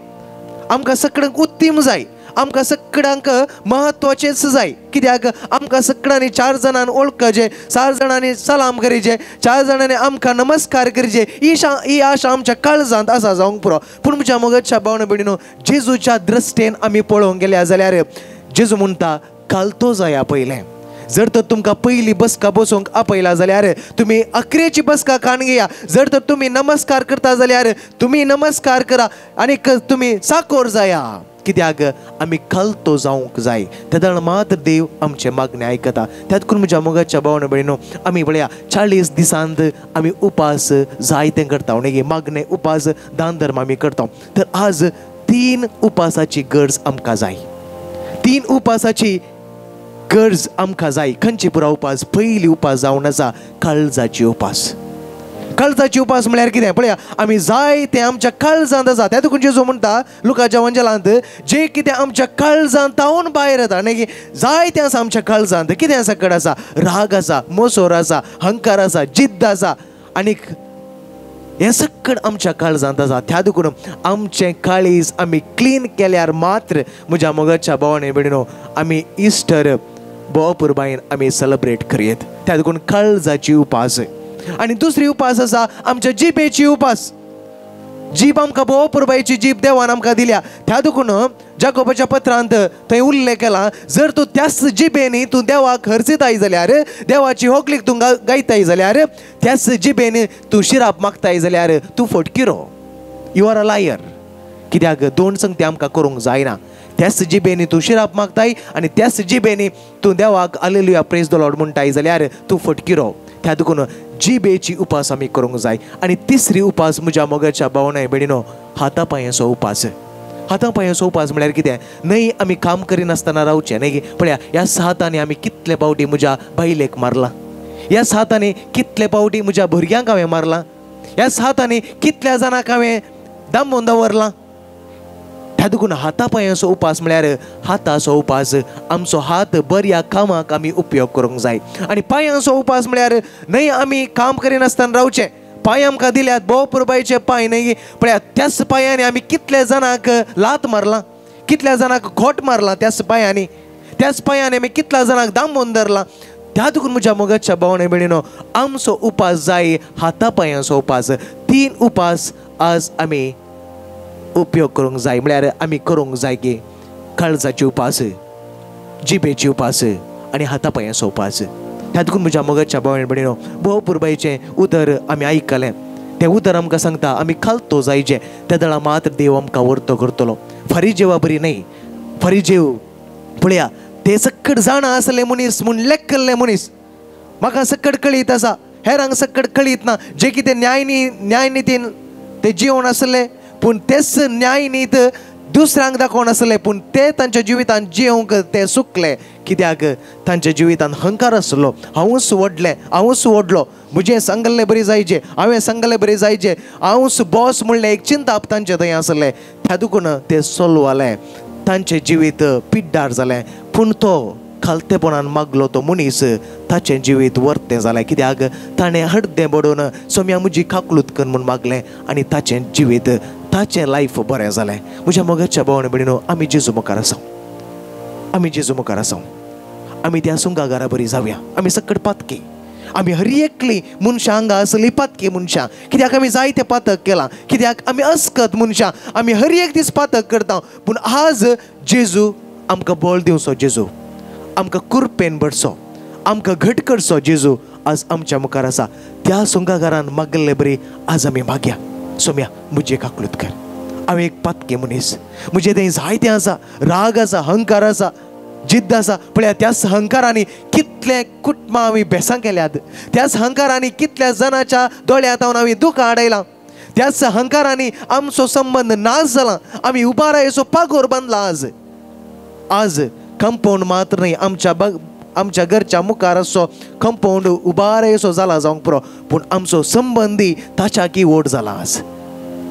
आमकां सगळ्यांक उत्तीम जाय, आमकां सगळ्यांक म्हत्वाचेंच जाय. कित्याक आमकां सगळ्यांनी 4 जाणांनी वळखचें, 4 जाणांनी सलाम करीचे, 4 जाणांनी आमकां नमस्कार करचे, ही आशा आमच्या काळजांत आसा जावंक पुरो. पूण म्हज्या मोगाच्या भावना भयणीनो, जेजूच्या दृश्टेन आमी पळोवंक गेल्या जाल्यार जेजू म्हणटा कालतो जाया पयलें. जर तर तुमकां पयली बसका बसूंक आपयला जाल्यार तुमी अकरेची बसका खाण घेया. जर तर तुमी नमस्कार करता जाल्यार तुमी नमस्कार करा आनी तुमी साकोर जाया. कित्याक आमी कालतो जावंक जाय. तेदळ मात्र देव आमचे मागणे आयकता. त्यात करून म्हज्या मोगाच्या भावना भयणीनो, आमी पळया 40 दिसांत आमी उपास जायते करता, न्ही मागणे उपास दान धर्म आमी करता. तर आज 3 उपासाची गरज आमकां जाय. 3 उपासाची गरज आमकां जाय. खंयची पुरा उपास? पयली उपास जावन आसा काळजाची उपास. काळजाची उपास म्हळ्यार कितें पळया, आमी जाय तें आमच्या काळजांत आसा. त्या देखून जेजू म्हणटा लुकाच्या वंजलांत, जे कितें आमच्या काळजांत तावून भायर येता, न्ही जाय तें आसा आमच्या काळजांत. कितें सकट आसा? राग आसा, मोसोर आसा, हंकार आसा, जिद्द आसा, आनीक हें सगळें आमच्या काळजांत आसा. त्या देखून आमचें काळीज आमी क्लीन केल्यार मात्र म्हज्या मोगाच्या भावाने भयणीनो आमी इस्टर बोपुरबायेन आमी सेलिब्रेट करयेत. त्या देखून काळजाची उपास. आनी दुसरी उपास आसा आमच्या जिबेची उपास. जीब आमकां बोपुरबायेची जीब देवान आमकां दिल्या. त्या देखून जाकोबाच्या पत्रांत थंय उल्लेख केला, जर तूं त्याच जिबेनी तूं देवाक हरसिताय जाल्यार, देवाची होगलीक तूं गायताय जाल्यार, त्याच जिबेनी तूं शिराप मागताय जाल्यार तूं फटकिरो. You are a liar. कित्याक 2 संगती आमकां करूंक जायना. त्याच जिबेनी तूं शिराप मागताय आनी त्याच जिबेनी तूं देवाक हालेलुया प्रेज द लॉर्ड म्हणटाय जाल्यार तूं फटकिरो. त्या देखून जिबेची उपास आमी करूंक जाय. आनी तिसरी उपास म्हज्या मोगाच्या भावनाय भयणीनो, हाता पांयाचो उपास. हाता पांयाचो उपास म्हळ्यार कितें? न्हय आमी काम करिनासतना रावचें, न्ही पळया ह्या 6 हातांनी आमी कितले पावटी म्हज्या बायलेक मारला, ह्या 6 हातांनी कितले पावटी म्हज्या भुरग्यांक हांवें मारला, ह्या 6 हातांनी कितल्या जाणांक हांवें दामून दवरला. त्या देखून हाता पांयाचो उपास म्हळ्यार हाताचो उपास. आमचो हात बऱ्या कामाक आमी उपयोग करूंक जाय. आनी पांयाचो उपास म्हळ्यार न्हय आमी काम करिनासतना रावचें. पांय आमकां दिल्यात, बोपुरबायेचे पांय, न्ही पळया त्याच पांयांनी आमी कितल्या जाणांक लात मारला, कितल्या जाणांक खोट मारला त्याच पांयांनी, त्याच पांयांनी आमी कितल्या जाणांक दामून धरला. त्या देखून म्हज्या मोगाच्या भावने भयणीनो, आमचो उपास जाय हाता पांयाचो उपास. 3 उपास आज आमी उपयोग करूंक जाय. म्हळ्यार आमी करूंक जाय की काळजाची उपास, जिबेची उपास आनी हाता पांयाचो उपास. त्या देखून म्हज्या मोगाच्या भावने भयणीनो, बोपुरबायेचें उदर आमी आयकलें. तें उदर आमकां सांगता आमी खालतो जायचें. त्या दळा मात्र देव आमकां वर्तो करतलो. फरिजेवा बरी न्हय. फरिजेव पळया ते सकट जाणा आसले मनीस म्हूण लेखल्ले मनीस. म्हाका सकट कळीत आसा, हेरांक सकट कळीत ना. जे कितें न्यायनितीन ते जिवन आसले, पूण तेच न्यायनीत दुसऱ्यांक दाखोवन आसले, पूण ते तांच्या जिवितांत जिवंक ते सुकले. कित्याक तांच्या जिवितांत हंकार आसलो. हांवूच व्हडलो, म्हजें सांगल्लें बरी जायचें, हांवें सांगलें बरी जायचें, हांवूच बॉस म्हणलें एक चिंताप तांचे थंय आसलें. त्या देखून ते सोलवाले. तांचें जिवीत पिड्डार जालें. पूण तो खालतेपणान मागलो तो मनीस, ताचें जिवीत वर्तें जालें. कित्याक ताणें हडदें बडोवन सोम्या म्हजी काकलूत कर म्हूण मागलें आनी ताचें जिवीत, ताचें लायफ बरें जालें. म्हज्या मोगाच्या भावने भयणीनो, आमी जेजू मुखार आसा, आमी जेजू मुखार आसा. आमी त्या सुंगागारा बरी जावया. आमी सकट पातकी, आमी हर एकली मनशां हांगा आसली पातकी मनशां. कित्याक आमी जायते पातक केलां, कित्याक आमी अस्कत मनशां, आमी हर एक दीस पातक करता. पूण आज जेजू आमकां बळ दिवचो, जेजू आमकां कुरपेन भरचो, आमकां घट करचो जेजू आज आमच्या मुखार आसा. त्या सुंगागारान मागले बरी आज आमी मागया. सोम्या म्हजी काकलूत कर. हांव एक पातकी मनीस, म्हजें थंय जायतें आसा, राग आसा, हंकार आसा, जिद्द आसा. पळया त्याच हंकारांनी कितले कुटुंबां हांवें बेसां केल्यात, त्याच हंकारांनी कितल्या जाणांच्या दोळ्यांत हांवें दुखां हाडयलां, त्याच अहंकाराने आमचो संबंध नाश झाला. आम्ही उभा राहायचो पागोर बांधला. आज कंपाऊंड मात्र नाही, आमच्या घरच्या मुखार असो कंपाऊंड उबा राहायचो जाला जावंक पुरो, पूण आमचो संबंधी ताच्या की ओट जाला. आज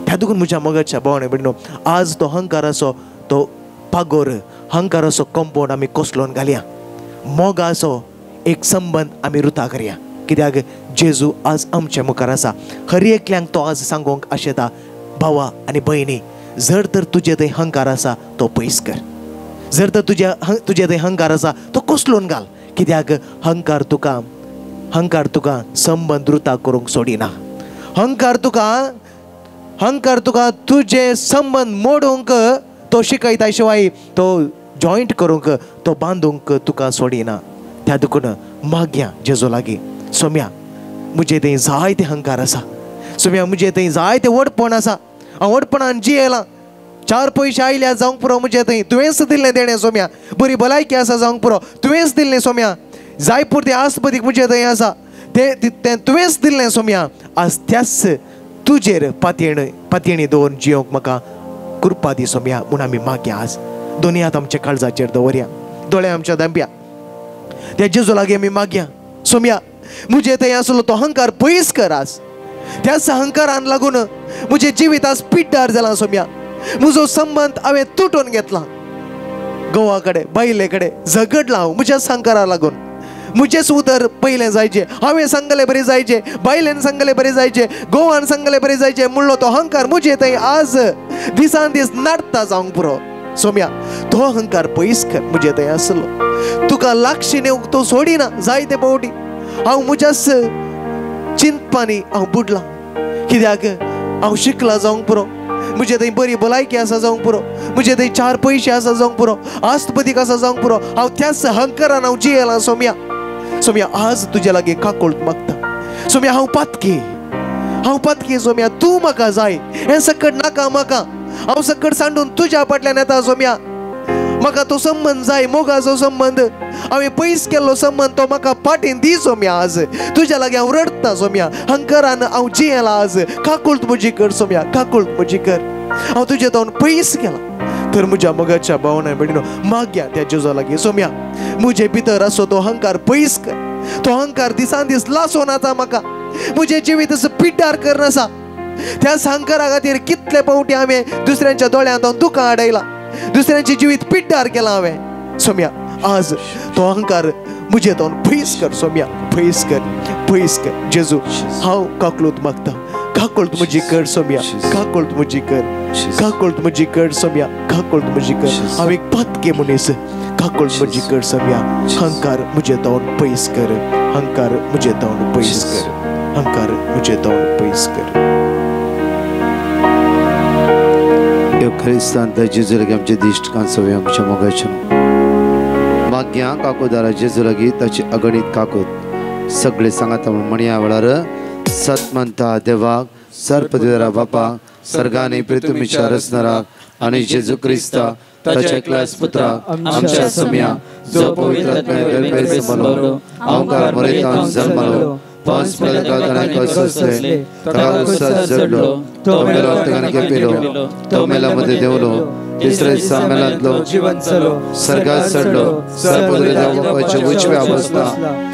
त्या दुखून म्हज्या मगच्या भावने बिडनो आज तो अहंकार असो तो पागोर, अहंकार असो कंपाऊंड आमी कोसलोन घालया. मोग असो एक संबंध आमी रुता करया. कित्याक जेजू आज आमच्या मुखार आसा. हर एकल्यांक तो आज सांगूंक आशेता, भावा आनी भयणी, जर तर तुजे थंय अहंकार आसा तो पयस कर. जर तर तुजे थंय अहंकार आसा तो कोसलोन घाल. कित्याक अहंकार तुका संबंध रुता करूंक सोडिना. अहंकार तुका तुझे संबंध मोडूंक तो शिकयता शिवाय तो जॉईंट करूंक तो बांदूंक तुका सोडिना. त्या दुखून मागया जेजू लागीं, सोम्या मुजे थंय जायते अहंकार आसा. सोम्या मुजे थंय जायते वडपण आसा. हांव वडपणान जियेलां. 4 पयशे आयल्या जावंक पुरो मुजे थंय तुवेंच दिल्लें देणें. सोम्या बरी भलायकी आसा जावंक पुरो तुवेंच दिल्लें. सोम्या जाय पुरतें आस्पदीक मुजे थंय आसा तें तुवेंच दिल्लें. सोम्या आज त्याच तुजेर पातयेणी दवरून जियोंक म्हाका कृपा दी. सोम्या म्हूण आमी मागया. आज दोनी हात आमच्या काळजाचेर दवरया, दोळे आमच्या धांपया, त्या जेजू लागीं आमी मागया. सोम्या मुजे थंय आसलो तो अहंकार पयस कर. आज त्याच अहंकारान लागून मुजे जिवीत आज पिड्डार जाला. सोम्या म्हजो संबंध हांवें तुटून घेतला. घोवा कडेन बायले कडेन झगडला हांव म्हज्याच अहंकारा लागून. मुजेच उदर पयलें जायचें, हांवें सांगलें बरें जायचें, बायलेन सांगलें बरें जायचें, घोवान सांगलें बरें जायचें म्हणलो तो अहंकार मुजे थंय आज दिसान दीस नाडटा जावंक पुरो. सोम्या तो अहंकार पयस कर मुजे थंय आसलो. तुका लागशी नेवंक तो सोडिना. जायते फावटी हांव म्हज्याच चिंतपांनी हांव बुडलां. कित्याक हांव शिकला जावंक पुरो, मुजे थंय बरी भलायकी आसा जावंक पुरो, मुजे थंय 4 पयशे आसा जावंक पुरो, आस्पदीक आसा जावंक पुरो, हांव त्याच अहंकारान हांव जियेलां. सोम्या आज तुजे लागीं काकोळट मागता. सोम्या हांव पातकी. सोम्या तूं म्हाका जाय. हें सकट नाका म्हाका. हांव सकट सांडून तुज्या फाटल्यान येता. सोम्या म्हाका तो संबंध जाय, मोगाचो संबंध. हांवें पयस केल्लो संबंध तो म्हाका फाटीं दी. सोम्या आज तुज्या लागीं हांव रडटा. सोम्या अहंकारान हांव जियेलां. आज काकुळट म्हजी कर. सोम्या काकुळट म्हजी कर. हांव तुजे तोंड पयस केलां. तर म्हज्या मोगाच्या भावना भयणीनो मागया त्या जेजू लागीं. सोम्या मुजे भितर असो तो अहंकार पयस कर. तो अहंकार दिसान दीस लासोन आसा म्हाका. मुजे जिवीत असो पिड्डार कर नासा. त्या अहंकारा खातीर कितले फावटी हांवें दुसऱ्यांच्या दोळ्यांत हांव दुकां हाडयलां, दुसऱ्यांची जिवीत पिड्डार केलां हांवें. सोम्या आज तो अहंकार मुजे तोंड पयस कर. सोम्या पयस कर. जेजू हांव काकुळट मागता. काकुळट म्हजी कर. सोम्या काकुळट म्हजी कर. सोम्या काकुळट म्हजी कर. हांव एक पातके मनीस. काकुळट म्हजी कर. सोम्या अहंकार मुजे तोंड पयस कर. अहंकार मुजे तोंड पयस कर. अहंकार मुजे तोंड पयस कर. क्रिस्तान जेजू लागीं आमचे दिश्ट कांसोवे आमच्या मोगाच्या मागया. काकोदारा जेजू लागीं ताची अगणित काकूत सगळे सांगाता म्हूण म्हणया वेळार सत म्हणटा देवाक, सर्पदेवरा बापाक, सर्गांनी पृथ्वीच्या रचणाराक आनी जेजू क्रिस्ता ताच्या एकल्याच पुत्राक आमच्या सोम्या जो पवित्र आत्म्यान जल्मलो, ओंकार मरेतान जल्मलो, पांच पदकांत कसले तळागुसात जडलो, तो मेलो तेगाने पेलो, तो मेलामध्ये देवलो, तिसरे दिसा मेलांतलो जीवन चलो, सर्गात चडलो, सर्पदेवरा बापाच्या उजव्या बसला,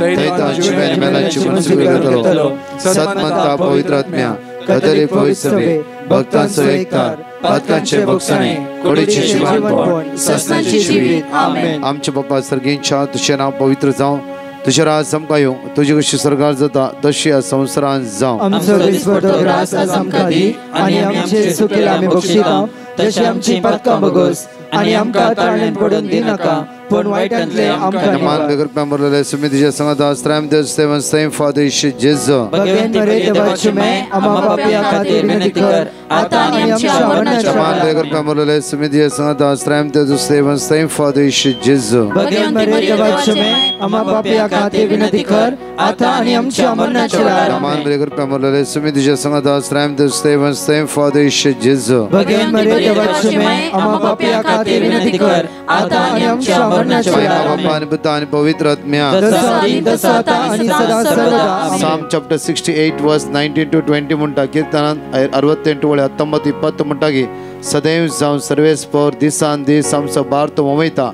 थंय तांची मेलांची मनसुबी घेतलो. सत म्हणटा पवित्र आत्म्या, कदरी पवित्र सभे, भक्तांचो एकतार, पातकांचे भक्षणे, कोडीचे जीवनपण, सस्तांची जीवित. आमेन. आमचे बापा सर्गींच्या तुझे नाव पवित्र जावं, तुझे राज आमकां येवं, तुजी कशी सरकार जाता तशी ह्या संवसारांत जावं. आमचो दिसपडटो ग्रास आज आमकां दी, आनी आमचे चुकेल आमी बक्षिता, तशी आमची पातकां बगोस, आनी आमकां ताळणेंत पडून दी नाका, पूण वायटांतले आमकां मान बेगर पेंबरले समितीच्या संगता स्त्रैम देव सेवन सेम फादर जेजू भगवान मरे देवाचे मैं आमा पापिया खातीर विनंती कर, आता आनी आमच्या मरणाच्या मान बेगर पेंबरले समितीच्या संगता स्त्रैम देव सेवन सेम फादर जेजू भगवान मरे देवाचे मैं आमा पापिया खातीर विनंती कर, आता आनी आमच्या मरणाच्या वेळार. मान बेगर पेंबरले समितीच्या संगता स्त्रैम देव सेवन सेम फादर जेजू भगवान मरे देवाचे मैं आमा पापिया खातीर विनंती कर, आता आनी आमच्या मरणाच्या वेळार बाप्पा आणि पिता आणि पवित्र आत्म्या जसा आधी तसा आता आणि सदा सर्वदा आमेन. Psalm chapter 68 verse 19 to 20 म्हणटा कीर्तनांत 68 वळे 19 20 म्हणटा की सदैव जावन सर्वेस पर दिसान दीस आमचो बार्थ वमयता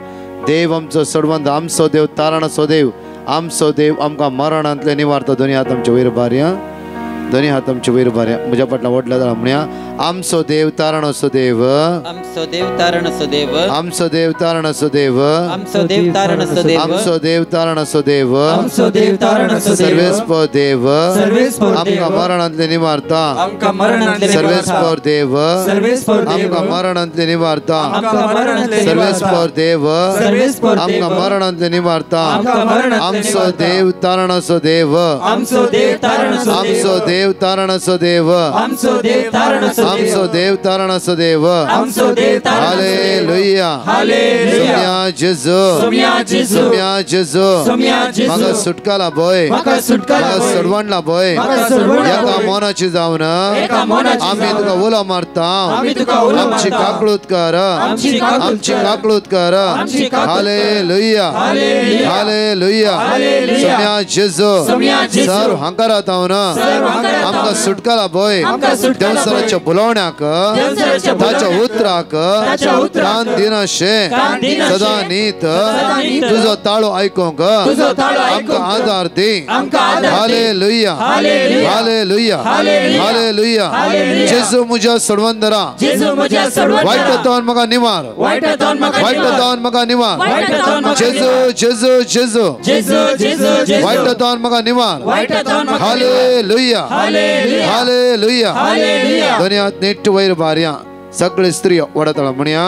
देव आमचो सडवंत आमचो देव तारणचो देव आमचो देव आमकां मरणांतले निवारता. दोनी हात आमचे वयर भार्या दोनी हात आमचे वयर भार्या म्हज्या फाटला वडल्या जाल्यार म्हणया आमचो देव तारणचो देव आमचो देव तारणचो देव आमचो देव तारणचो देव आमचो देव तारणचो देव आमचो देव तारणचो देव आमचो देव तारणचो देव सर्वेस्पर देव सर्वेस्पर देव आमकां मरणांतले निवारता आमकां मरणांतले सर्वेस्पर देव सर्वेस्पर देव आमकां मरणांतले निवारता आमकां मरणांतले सर्वेस्पर देव सर्वेस्पर देव आमकां मरणांतले निवारता आमकां मरणांतले आमचो देव तारणचो देव आमचो देव तारणचो आमचो देव तारणचो देव आमचो देव तारणचो आमचो देव तारणचो देव आमचो देव तारणचो हालेलुया हालेलुया सोम्या जेजू सोम्या जेजू सोम्या जेजू सोम्या जेजू म्हाका सुटकाला बोय म्हाका सुटकाला म्हाका बोय. सडवणला बोय म्हाका सडवणला एका बोय. मोनाची जावन एका मोनाची आमी जावन तुका उलो मारता आमी तुका उलो आमची मारता. काकळूत कर आमची काकळूत आमची कर. काकळूत कर आमची काकळूत कर. Hallelujah hallelujah. Hallelujah hallelujah. सोम्या जेजू सोम्या जेजू. सर्व हांकार आतावन सर्व हांकार आमकां आतावन सुटकाला बोय आमकां सुटकाला बोय. देवसराच्या बुलावण्याक देवसराच्या ताच्या बुलावण्याक उतराक ताच्या उतराक कान दिनाशे कान दिनाशे सदा नीत नीत तुजो ताळो आयकोंक तुजो ताळो आयकोंक आमकां आदार दी आमकां आदार दी. Hallelujah hallelujah. Hallelujah hallelujah. Hallelujah hallelujah. जेजू म्हज्या सडवंदरा जेजू म्हज्या सडवंदरा वायटांतल्यान म्हाका निवार वायटांतल्यान म्हाका निवार. वायटांतल्यान म्हाका निवार वायटांतल्यान म्हाका जेजू निवार. जेजू जेजू जेजू जेजू जेजू वायटांतल्यान म्हाका निवार वायटांतल्यान म्हाका हालेलुया हालेलुया. Hallelujah hallelujah. दोनी हात नीट वयर भार्या सगळे स्त्री वडतळा म्हणया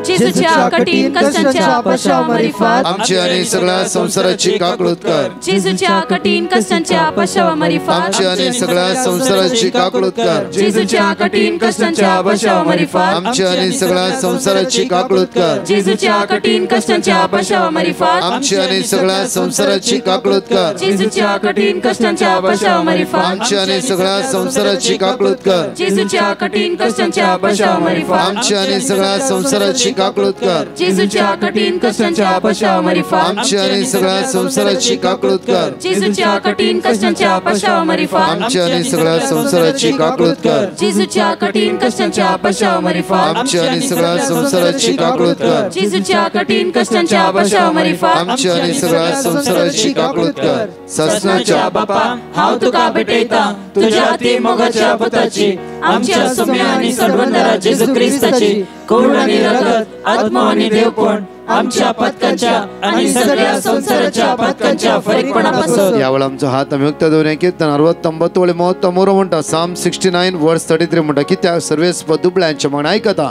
जेजूच्या कठीण कष्टांच्या पश्चावामरिफात आमची आणि सगळ्या संसाराची काकळूत कर जेजूच्या कठीण कष्टांच्या पश्चावामरिफात आमची आणि सगळ्या संसाराची काकळूत कर जेजूच्या कठीण कष्टांच्या पश्चावामरिफात आमची आणि सगळ्या संसाराची काकळूत कर जेजूच्या कठीण कष्टांच्या पश्चावामरिफात आमची आणि सगळ्या संसाराची काकळूत कर जेजूच्या कठीण कष्टांच्या पश्चावामरिफात आमची आणि सगळ्या संसाराची काकळूत कर जेजूच्या कठीण कष्टांच्या पश्चावामरिफात आमची आणि सगळ्या संसाराची काकळूत कर जेजूच्या कठीण कष्टांच्या पश्चावामरिफात आमची आणि सगळ्या संसाराची काकळूत कर जेजूच्या कठीण कष्टांच्या पश्चावामरिफात आमची आणि सगळ्या संसाराची काकळूत कर जेजूच्या कठीण कष्टांच्या पश्चावामरिफात आमची आणि सगळ्या संसाराची काकळूत कर जेजूच्या कठीण कष्टांच्या पश्चावामरिफात आमची आणि सगळ्या संसाराची काकळूत कर ससनाच्या बापा हांव तुका भेटयता तुज्या अति मोगाच्या पुताची आमच्या सोम्या आनी सडवंदरा जेजू क्रिस्ताची कोड आनी रगत आत्मा आनी देवपण आमच्या पथकांच्या आणि सगळ्या संसाराच्या पथकांच्या फरीकपणापासून या वेळा आमचो हात आमी उक्ता दवरया कीर्तन 69 वळे 33 म्हणटा Psalm 69 वर्स 33 म्हणटा की त्या सर्वेस दुबळ्यांच्या म्हण आयकता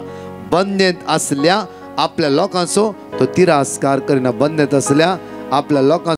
बंदेंत असल्या आपल्या लोकांचो तो तिरस्कार करिना बंदेंत असल्या आपल्या लोकांचो